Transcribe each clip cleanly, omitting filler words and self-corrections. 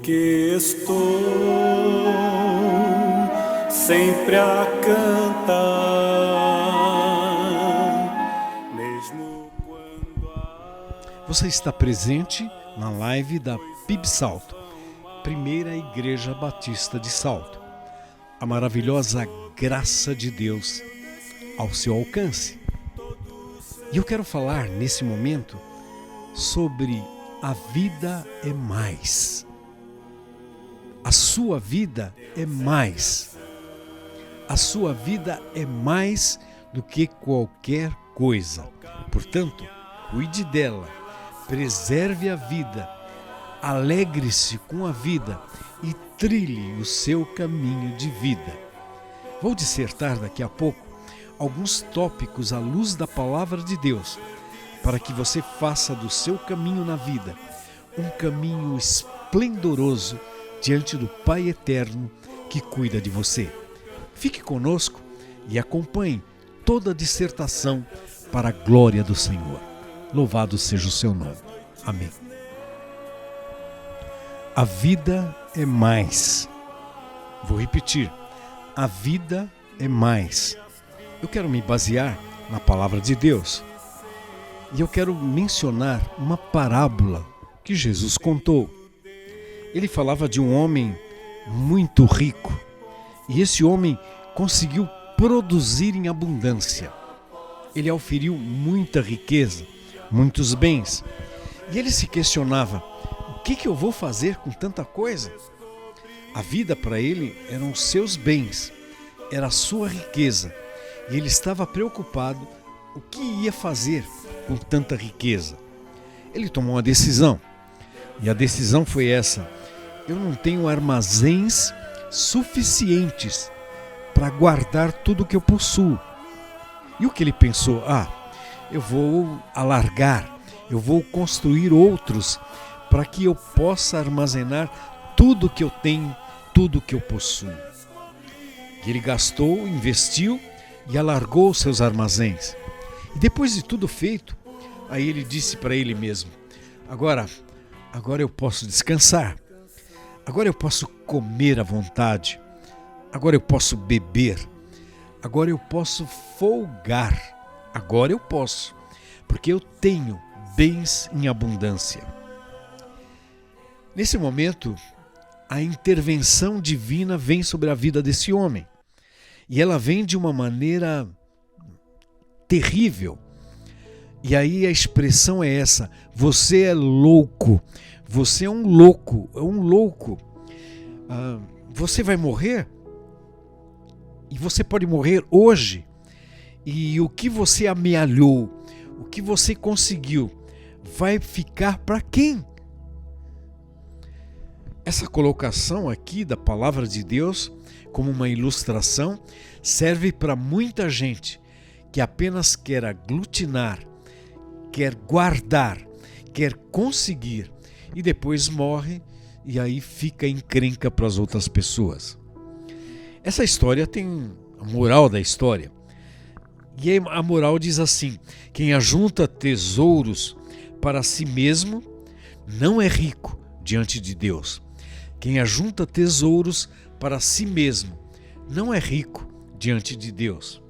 porque estou sempre a cantar, mesmo quando Você está presente na live da PIB Salto, Primeira Igreja Batista de Salto. A maravilhosa graça de Deus ao seu alcance. E eu quero falar nesse momento sobre a vida é mais. A sua vida é mais. A sua vida é mais do que qualquer coisa. Portanto, cuide dela, preserve a vida, alegre-se com a vida e trilhe o seu caminho de vida. Vou dissertar daqui a pouco alguns tópicos à luz da palavra de Deus, para que você faça do seu caminho na vida um caminho esplendoroso diante do Pai Eterno que cuida de você. Fique conosco e acompanhe toda a dissertação para a glória do Senhor. Louvado seja o seu nome. Amém. A vida é mais. Vou repetir. A vida é mais. Eu quero me basear na palavra de Deus. E eu quero mencionar uma parábola que Jesus contou. Ele falava de um homem muito rico. E esse homem conseguiu produzir em abundância. Ele auferiu muita riqueza, muitos bens. E ele se questionava: o que eu vou fazer com tanta coisa? A vida para ele eram os seus bens, era a sua riqueza. E ele estava preocupado o que ia fazer com tanta riqueza. Ele tomou uma decisão. E a decisão foi essa: eu não tenho armazéns suficientes para guardar tudo que eu possuo. E o que ele pensou? Eu vou alargar, eu vou construir outros para que eu possa armazenar tudo que eu tenho, tudo que eu possuo. E ele gastou, investiu e alargou os seus armazéns. E depois de tudo feito, aí ele disse para ele mesmo: agora eu posso descansar, agora eu posso comer à vontade, agora eu posso beber, agora eu posso folgar, agora eu posso, porque eu tenho bens em abundância. Nesse momento, a intervenção divina vem sobre a vida desse homem. E ela vem de uma maneira terrível. E aí a expressão é essa: você é louco, você é um louco, você vai morrer, e você pode morrer hoje, e o que você amealhou, o que você conseguiu, vai ficar para quem? Essa colocação aqui da palavra de Deus, como uma ilustração, serve para muita gente que apenas quer aglutinar, quer guardar, quer conseguir e depois morre e aí fica encrenca para as outras pessoas. Essa história tem a moral da história. E a moral diz assim: quem ajunta tesouros para si mesmo não é rico diante de Deus. Quem ajunta tesouros para si mesmo não é rico diante de Deus.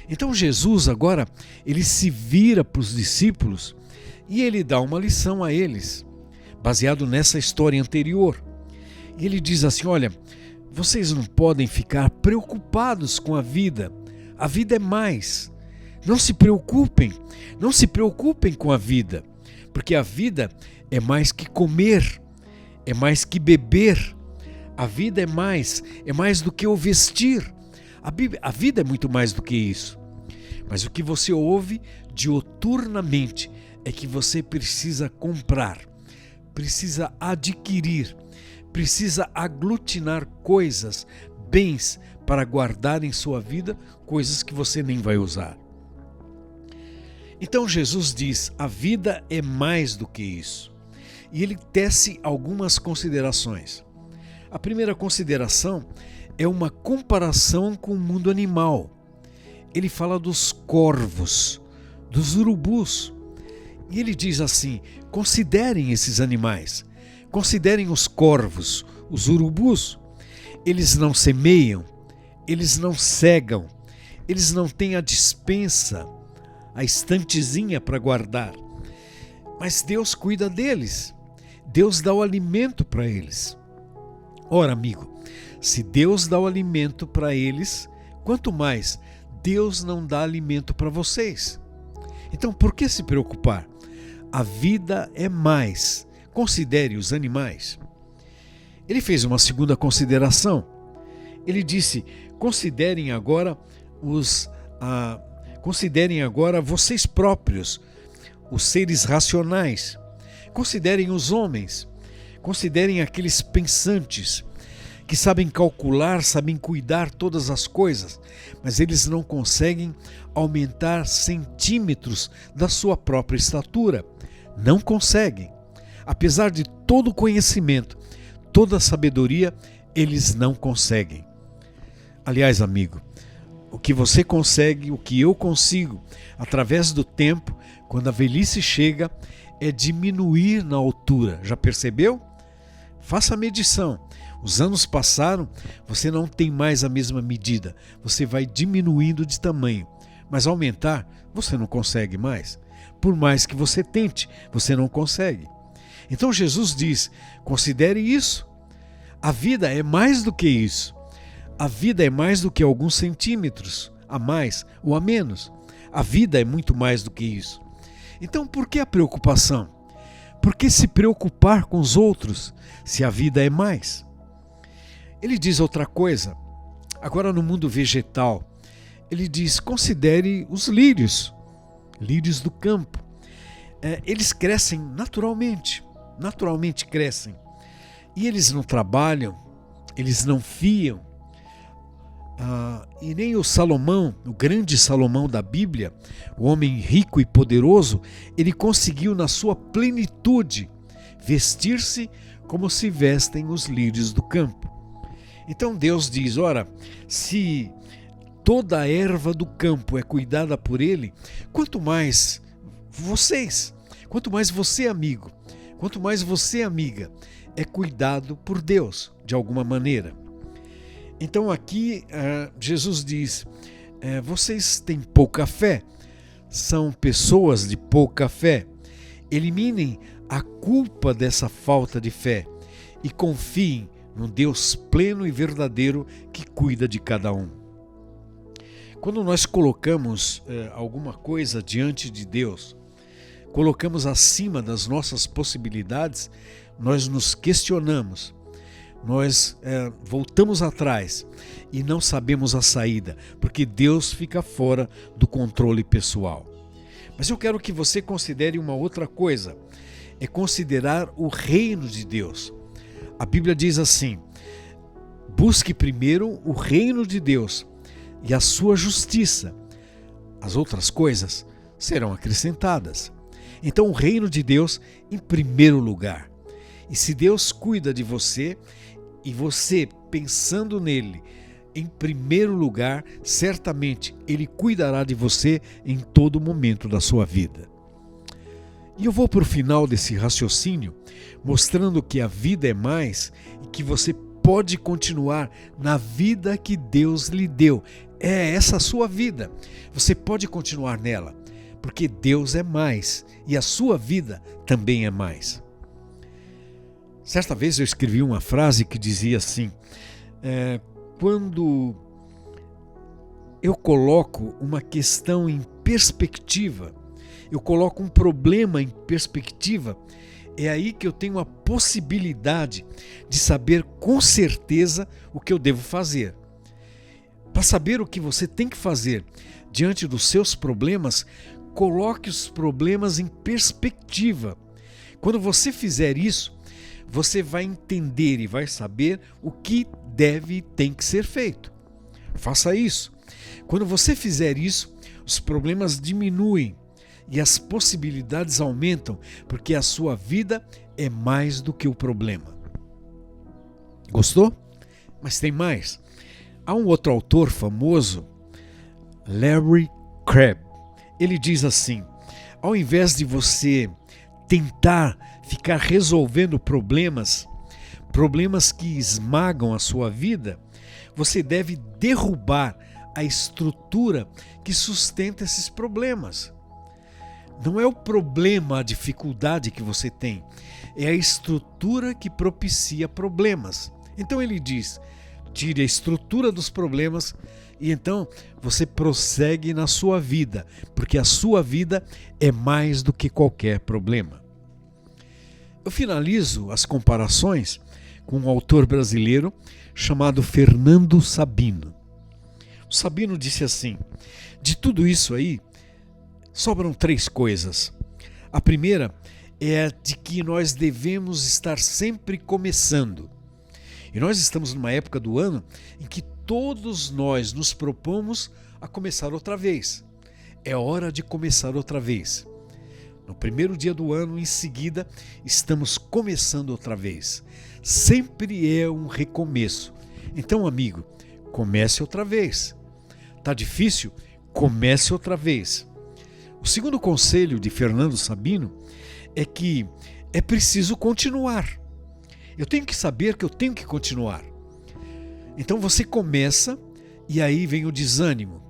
Então Jesus agora, ele se vira para os discípulos e ele dá uma lição a eles, baseado nessa história anterior. E ele diz assim: olha, vocês não podem ficar preocupados com a vida é mais. Não se preocupem com a vida, porque a vida é mais que comer, é mais que beber, a vida é mais do que o vestir, a vida é muito mais do que isso. Mas o que você ouve diuturnamente é que você precisa comprar, precisa adquirir, precisa aglutinar coisas, bens para guardar em sua vida, coisas que você nem vai usar. Então Jesus diz: a vida é mais do que isso. E ele tece algumas considerações. A primeira consideração é uma comparação com o mundo animal. Ele fala dos corvos, dos urubus. E ele diz assim: considerem esses animais. Considerem os corvos, os urubus. Eles não semeiam, eles não cegam, eles não têm a despensa, a estantezinha para guardar. Mas Deus cuida deles. Deus dá o alimento para eles. Ora, amigo, se Deus dá o alimento para eles, quanto mais Deus não dá alimento para vocês. Então, por que se preocupar? A vida é mais. Considere os animais. Ele fez uma segunda consideração. Ele disse: considerem agora vocês próprios, os seres racionais. Considerem os homens. Considerem aqueles pensantes que sabem calcular, sabem cuidar todas as coisas, mas eles não conseguem aumentar centímetros da sua própria estatura. Não conseguem. Apesar de todo o conhecimento, toda a sabedoria, eles não conseguem. Aliás, amigo, o que você consegue, o que eu consigo, através do tempo, quando a velhice chega, é diminuir na altura. Já percebeu? Faça a medição. Os anos passaram, você não tem mais a mesma medida. Você vai diminuindo de tamanho. Mas aumentar, você não consegue mais. Por mais que você tente, você não consegue. Então Jesus diz: considere isso. A vida é mais do que isso. A vida é mais do que alguns centímetros, a mais ou a menos. A vida é muito mais do que isso. Então, por que a preocupação? Por que se preocupar com os outros, se a vida é mais? Ele diz outra coisa. Agora, no mundo vegetal, ele diz: considere os lírios, lírios do campo. Eles crescem naturalmente crescem. E eles não trabalham, eles não fiam. E nem o Salomão, o grande Salomão da Bíblia, o homem rico e poderoso, ele conseguiu na sua plenitude vestir-se como se vestem os lírios do campo. Então Deus diz: ora, se toda a erva do campo é cuidada por ele, quanto mais vocês, quanto mais você, amigo, quanto mais você, amiga, é cuidado por Deus de alguma maneira. Então aqui Jesus diz: vocês têm pouca fé, são pessoas de pouca fé. Eliminem a culpa dessa falta de fé e confiem no Deus pleno e verdadeiro que cuida de cada um. Quando nós colocamos alguma coisa diante de Deus, colocamos acima das nossas possibilidades, nós nos questionamos, nós voltamos atrás e não sabemos a saída, porque Deus fica fora do controle pessoal. Mas eu quero que você considere uma outra coisa, é considerar o reino de Deus. A Bíblia diz assim: busque primeiro o reino de Deus e a sua justiça. As outras coisas serão acrescentadas. Então o reino de Deus em primeiro lugar. E se Deus cuida de você, e você pensando nele em primeiro lugar, certamente Ele cuidará de você em todo momento da sua vida. E eu vou para o final desse raciocínio, mostrando que a vida é mais e que você pode continuar na vida que Deus lhe deu. É essa a sua vida. Você pode continuar nela, porque Deus é mais e a sua vida também é mais. Certa vez eu escrevi uma frase que dizia assim: quando eu coloco uma questão em perspectiva, eu coloco um problema em perspectiva, é aí que eu tenho a possibilidade de saber com certeza o que eu devo fazer. Para saber o que você tem que fazer diante dos seus problemas, coloque os problemas em perspectiva. Quando você fizer isso, você vai entender e vai saber o que deve e tem que ser feito. Faça isso. Quando você fizer isso, os problemas diminuem e as possibilidades aumentam, porque a sua vida é mais do que o problema. Gostou? Mas tem mais. Há um outro autor famoso, Larry Crabb. Ele diz assim: ao invés de você tentar ficar resolvendo problemas que esmagam a sua vida, você deve derrubar a estrutura que sustenta esses problemas. Não é o problema, a dificuldade que você tem, é a estrutura que propicia problemas. Então ele diz, tire a estrutura dos problemas e então você prossegue na sua vida, porque a sua vida é mais do que qualquer problema. Eu finalizo as comparações com um autor brasileiro chamado Fernando Sabino. O Sabino disse assim, de tudo isso aí, sobram 3 coisas. A primeira é a de que nós devemos estar sempre começando. E nós estamos numa época do ano em que todos nós nos propomos a começar outra vez. É hora de começar outra vez. No primeiro dia do ano, em seguida, estamos começando outra vez. Sempre é um recomeço. Então, amigo, comece outra vez. Tá difícil? Comece outra vez. O segundo conselho de Fernando Sabino é que é preciso continuar. Eu tenho que saber que eu tenho que continuar. Então você começa e aí vem o desânimo,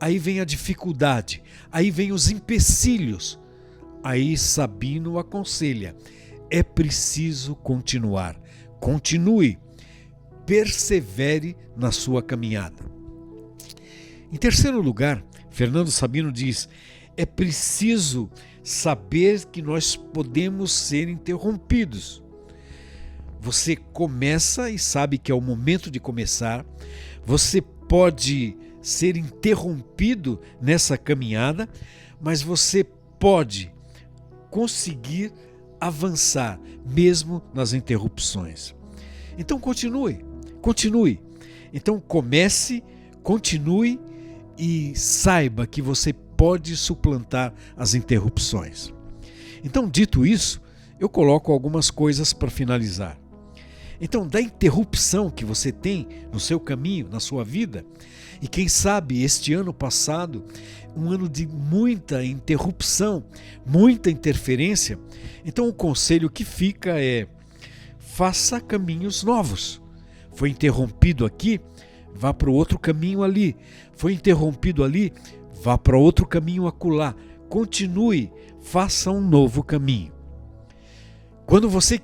aí vem a dificuldade, aí vem os empecilhos. Aí Sabino aconselha, é preciso continuar. Continue, persevere na sua caminhada. Em terceiro lugar, Fernando Sabino diz, é preciso saber que nós podemos ser interrompidos. Você começa e sabe que é o momento de começar. Você pode ser interrompido nessa caminhada, mas você pode conseguir avançar mesmo nas interrupções. Então continue. Então comece, continue e saiba que você pode suplantar as interrupções. Então, dito isso, eu coloco algumas coisas para finalizar. Então, da interrupção que você tem no seu caminho, na sua vida, e quem sabe este ano passado, um ano de muita interrupção, muita interferência, então o conselho que fica é, faça caminhos novos. Foi interrompido aqui, vá para o outro caminho ali. Foi interrompido ali, vá para outro caminho acolá. Continue, faça um novo caminho. Quando você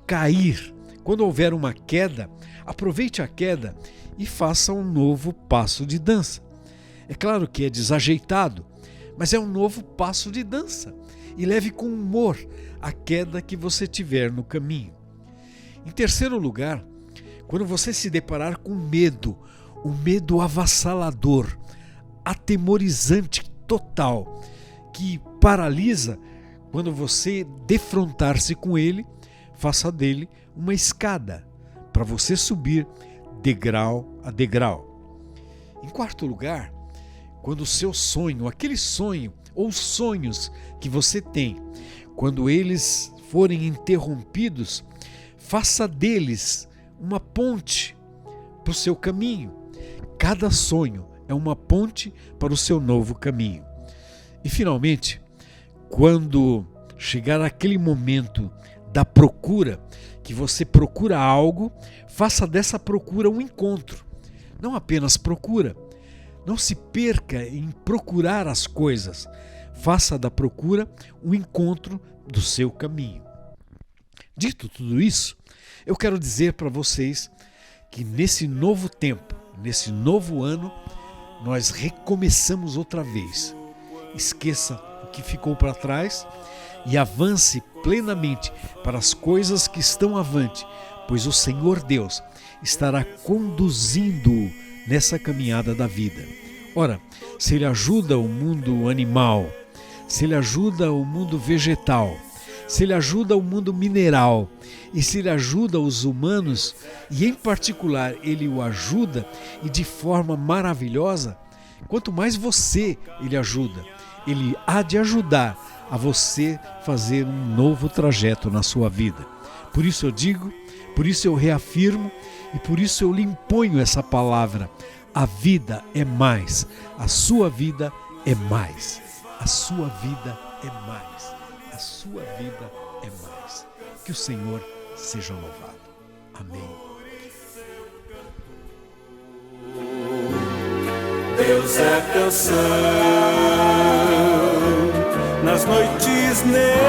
cair, quando houver uma queda, aproveite a queda e faça um novo passo de dança. É claro que é desajeitado, mas é um novo passo de dança. E leve com humor a queda que você tiver no caminho. Em terceiro lugar, quando você se deparar com medo, um medo avassalador, atemorizante total, que paralisa, quando você defrontar-se com ele, faça dele uma escada para você subir degrau a degrau. Em quarto lugar, quando o seu sonho, aquele sonho ou sonhos que você tem, quando eles forem interrompidos, faça deles uma ponte para o seu caminho. Cada sonho é uma ponte para o seu novo caminho. E finalmente, quando chegar aquele momento da procura, que você procura algo, faça dessa procura um encontro. Não apenas procura. Não se perca em procurar as coisas. Faça da procura um encontro do seu caminho. Dito tudo isso, eu quero dizer para vocês que nesse novo tempo, nesse novo ano, nós recomeçamos outra vez. Esqueça o que ficou para trás e avance plenamente para as coisas que estão avante, pois o Senhor Deus estará conduzindo-o nessa caminhada da vida. Ora, se Ele ajuda o mundo animal, se Ele ajuda o mundo vegetal, se Ele ajuda o mundo mineral e se Ele ajuda os humanos, e em particular Ele o ajuda e de forma maravilhosa, quanto mais você Ele ajuda, Ele há de ajudar a você fazer um novo trajeto na sua vida. Por isso eu digo, por isso eu reafirmo e por isso eu lhe imponho essa palavra: a vida é mais, a sua vida é mais, a sua vida é mais, a sua vida é mais. Que o Senhor seja louvado. Amém. Deus é canção nas noites negras.